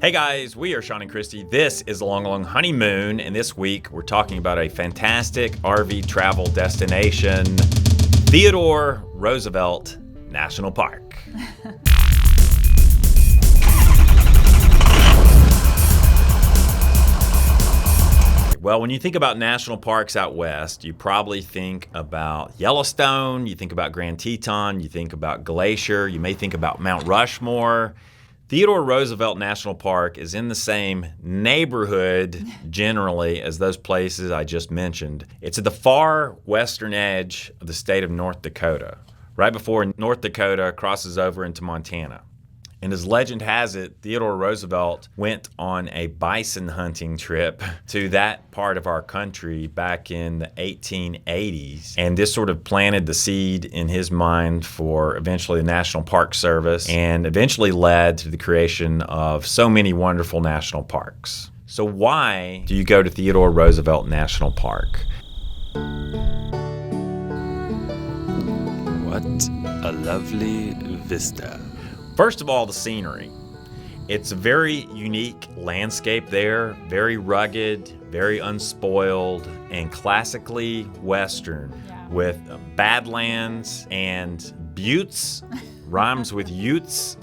Hey guys, we are Sean and Christy. This is Long Long Honeymoon, and this week we're talking about a fantastic RV travel destination, Theodore Roosevelt National Park. Well, when you think about national parks out west, you probably think about Yellowstone, you think about Grand Teton, you think about Glacier, you may think about Mount Rushmore. Theodore Roosevelt National Park is in the same neighborhood generally as those places I just mentioned. It's at the far western edge of the state of North Dakota, right before North Dakota crosses over into Montana. And as legend has it, Theodore Roosevelt went on a bison hunting trip to that part of our country back in the 1880s. And this sort of planted the seed in his mind for eventually the National Park Service and eventually led to the creation of so many wonderful national parks. So why do you go to Theodore Roosevelt National Park? What a lovely vista. First of all, the scenery. It's a very unique landscape there, very rugged, very unspoiled, and classically Western with Badlands and buttes, rhymes with utes.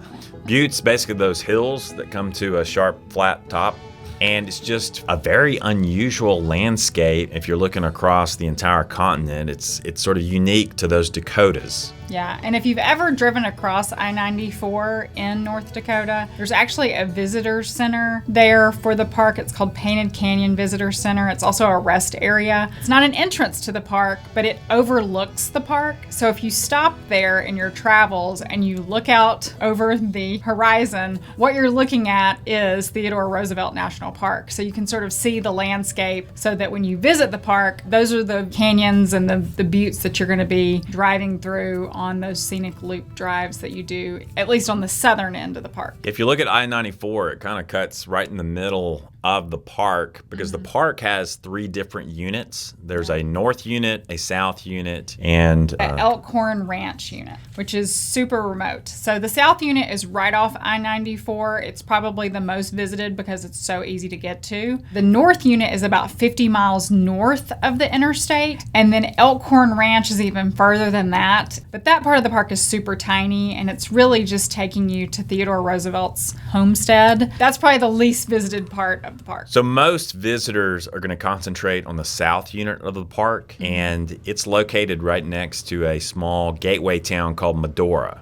Buttes, basically those hills that come to a sharp, flat top. And it's just a very unusual landscape. If you're looking across the entire continent, it's sort of unique to those Dakotas. Yeah, and if you've ever driven across I-94 in North Dakota, there's actually a visitor center there for the park. It's called Painted Canyon Visitor Center. It's also a rest area. It's not an entrance to the park, but it overlooks the park. So if you stop there in your travels and you look out over the horizon, what you're looking at is Theodore Roosevelt National Park. So you can sort of see the landscape so that when you visit the park, those are the canyons and the buttes that you're going to be driving through on those scenic loop drives that you do, at least on the southern end of the park. If you look at I-94, it kind of cuts right in the middle of the park because the park has three different units. There's a north unit, a south unit, and an Elkhorn Ranch unit, which is super remote. So the south unit is right off I-94. It's probably the most visited because it's so easy to get to. The north unit is about 50 miles north of the interstate, and then Elkhorn Ranch is even further than that. But that part of the park is super tiny, and it's really just taking you to Theodore Roosevelt's homestead. That's probably the least visited part of the park. So most visitors are going to concentrate on the south unit of the park, and it's located right next to a small gateway town called Medora.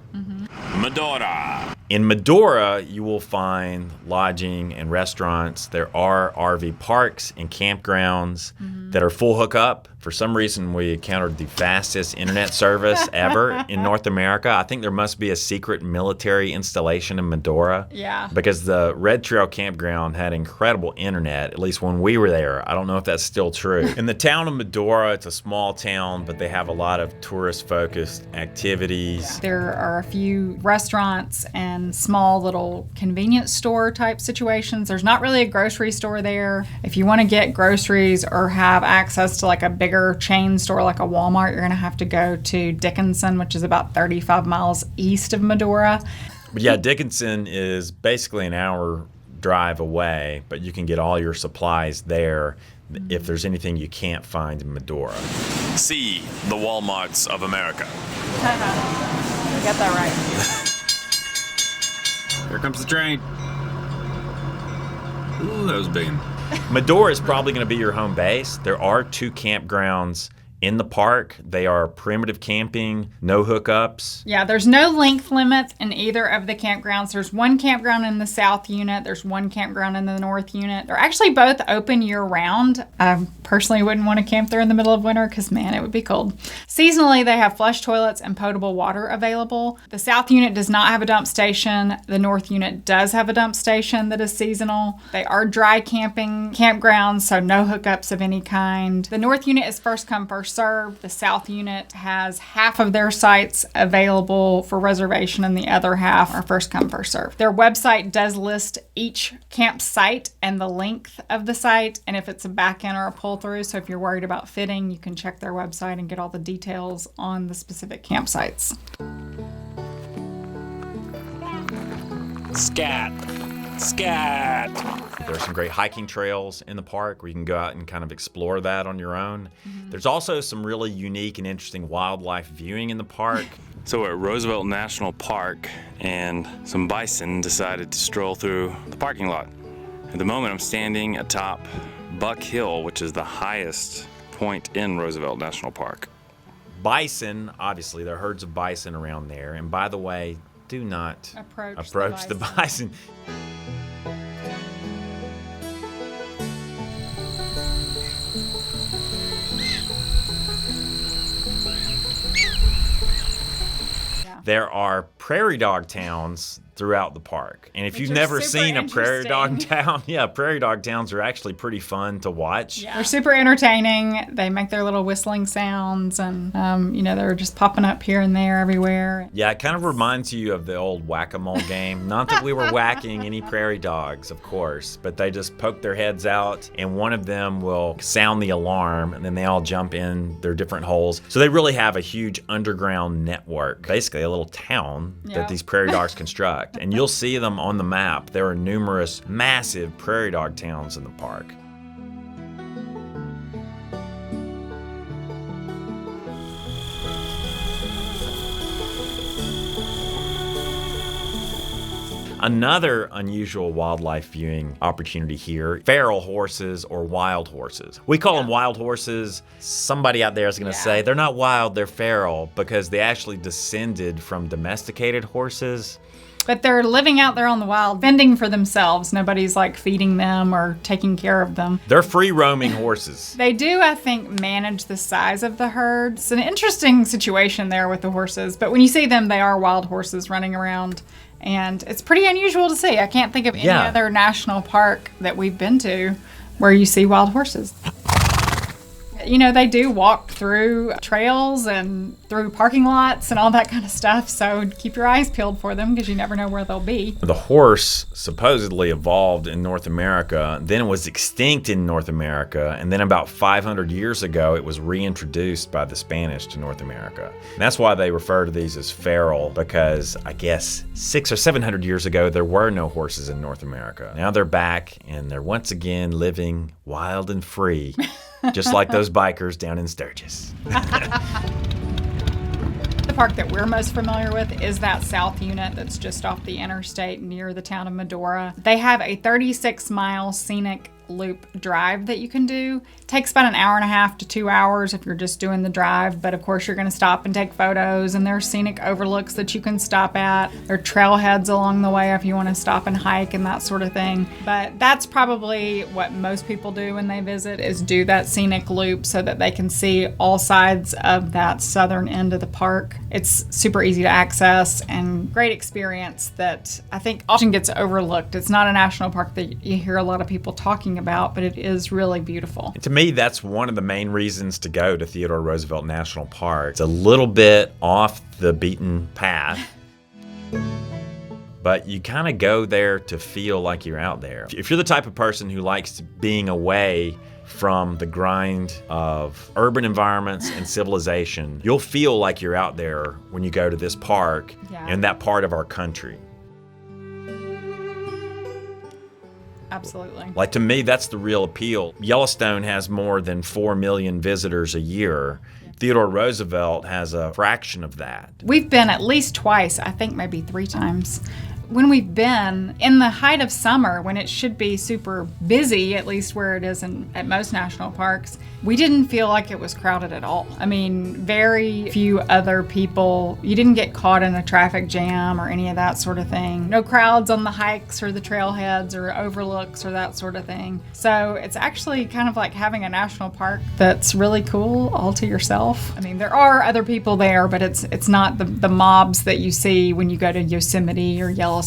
Medora. In Medora, you will find lodging and restaurants. There are RV parks and campgrounds that are full hookup. For some reason, we encountered the fastest internet service ever in North America. I think there must be a secret military installation in Medora. Yeah. Because the Red Trail Campground had incredible internet, at least when we were there. I don't know if that's still true. In the town of Medora, it's a small town, but they have a lot of tourist-focused activities. There are a few restaurants and small little convenience store type situations. There's not really a grocery store there. If you want to get groceries or have access to like a bigger chain store like a Walmart, you're going to have to go to Dickinson, which is about 35 miles east of Medora. But yeah, Dickinson is basically an hour drive away, but you can get all your supplies there if there's anything you can't find in Medora. See the Walmarts of America. You got that right. Here comes the train. Ooh, that was big. Medora is probably going to be your home base. There are two campgrounds in the park. They are primitive camping, no hookups. Yeah, there's no length limit in either of the campgrounds. There's one campground in the south unit. There's one campground in the north unit. They're actually both open year-round. I personally wouldn't want to camp there in the middle of winter because, man, it would be cold. Seasonally, they have flush toilets and potable water available. The south unit does not have a dump station. The north unit does have a dump station that is seasonal. They are dry camping campgrounds, so no hookups of any kind. The north unit is first come, first served. The south unit has half of their sites available for reservation and the other half are first come, first served. Their website does list each campsite and the length of the site and if it's a back-in or a pull-through. So if you're worried about fitting, you can check their website and get all the details on the specific campsites. Scat. Scat! There are some great hiking trails in the park where you can go out and kind of explore that on your own. There's also some really unique and interesting wildlife viewing in the park. So we're at Roosevelt National Park, and some bison decided to stroll through the parking lot. At the moment, I'm standing atop Buck Hill, which is the highest point in Roosevelt National Park. Bison, obviously, there are herds of bison around there. And by the way, do not approach the bison. There are prairie dog towns throughout the park. And if Which you've are never super seen a prairie dog interesting. town, yeah, prairie dog towns are actually pretty fun to watch. Yeah. They're super entertaining. They make their little whistling sounds, and they're just popping up here and there everywhere. Yeah, it kind of reminds you of the old whack-a-mole game. Not that we were whacking any prairie dogs, of course, but they just poke their heads out, and one of them will sound the alarm, and then they all jump in their different holes. So they really have a huge underground network, basically a little town that these prairie dogs construct. And you'll see them on the map. There are numerous massive prairie dog towns in the park. Another unusual wildlife viewing opportunity here, feral horses or wild horses. We call them wild horses. Somebody out there is going to say they're not wild, they're feral, because they actually descended from domesticated horses. But they're living out there on the wild, fending for themselves. Nobody's like feeding them or taking care of them. They're free roaming horses. They do, I think, manage the size of the herd. It's an interesting situation there with the horses. But when you see them, they are wild horses running around. And it's pretty unusual to see. I can't think of any other national park that we've been to where you see wild horses. You know, they do walk through trails and through parking lots and all that kind of stuff. So keep your eyes peeled for them because you never know where they'll be. The horse supposedly evolved in North America, then it was extinct in North America, and then about 500 years ago, it was reintroduced by the Spanish to North America. And that's why they refer to these as feral, because I guess 600 or 700 years ago, there were no horses in North America. Now they're back, and they're once again living wild and free. Just like those bikers down in Sturgis. The park that we're most familiar with is that south unit that's just off the interstate near the town of Medora. They have a 36-mile scenic loop drive that you can do. It takes about an hour and a half to 2 hours if you're just doing the drive, but of course you're going to stop and take photos, and there are scenic overlooks that you can stop at. There are trailheads along the way if you want to stop and hike and that sort of thing. But that's probably what most people do when they visit, is do that scenic loop so that they can see all sides of that southern end of the park. It's super easy to access and great experience that I think often gets overlooked. It's not a national park that you hear a lot of people talking about, but it is really beautiful. To me, that's one of the main reasons to go to Theodore Roosevelt National Park. It's a little bit off the beaten path, but you kind of go there to feel like you're out there. If you're the type of person who likes being away from the grind of urban environments and civilization, you'll feel like you're out there when you go to this park and that part of our country. Absolutely. Like, to me, that's the real appeal. Yellowstone has more than 4 million visitors a year. Theodore Roosevelt has a fraction of that. We've been at least twice, I think maybe 3 times. When we've been in the height of summer, when it should be super busy, at least where it is at most national parks, we didn't feel like it was crowded at all. I mean, very few other people. You didn't get caught in a traffic jam or any of that sort of thing. No crowds on the hikes or the trailheads or overlooks or that sort of thing. So it's actually kind of like having a national park that's really cool all to yourself. I mean, there are other people there, but it's not the mobs that you see when you go to Yosemite or Yellowstone.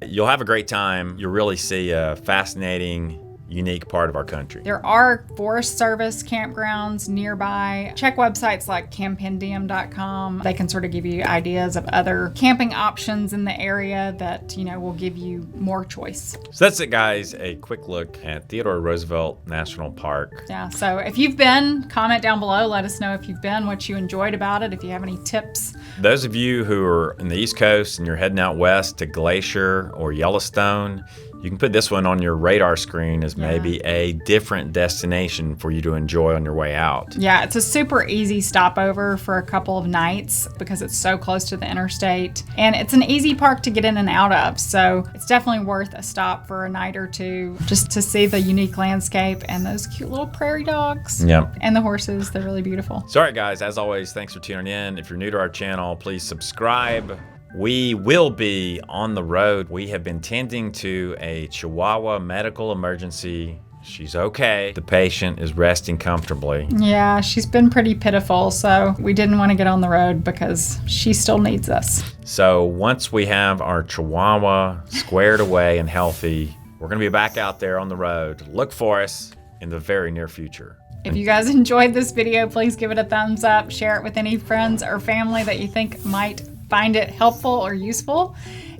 You'll have a great time. You'll really see a fascinating, unique part of our country. There are Forest Service campgrounds nearby. Check websites like campendium.com. They can sort of give you ideas of other camping options in the area that, will give you more choice. So that's it, guys. A quick look at Theodore Roosevelt National Park. Yeah, so if you've been, comment down below. Let us know if you've been, what you enjoyed about it, if you have any tips. Those of you who are in the East Coast and you're heading out west to Glacier or Yellowstone, You can put this one on your radar screen as maybe a different destination for you to enjoy on your way out. Yeah, it's a super easy stopover for a couple of nights because it's so close to the interstate. And it's an easy park to get in and out of. So it's definitely worth a stop for a night or two just to see the unique landscape and those cute little prairie dogs. Yep. And the horses, they're really beautiful. So, all right, guys, as always, thanks for tuning in. If you're new to our channel, please subscribe. We will be on the road. We have been tending to a Chihuahua medical emergency. She's okay. The patient is resting comfortably. Yeah, she's been pretty pitiful, so we didn't want to get on the road because she still needs us. So once we have our Chihuahua squared away and healthy, we're going to be back out there on the road. Look for us in the very near future. If you guys enjoyed this video, please give it a thumbs up, share it with any friends or family that you think might find it helpful or useful.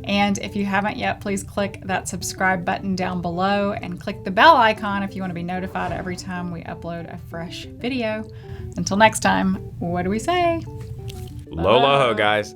And if you haven't yet, please click that subscribe button down below and click the bell icon if you want to be notified every time we upload a fresh video. Until next time, what do we say? Lo, guys.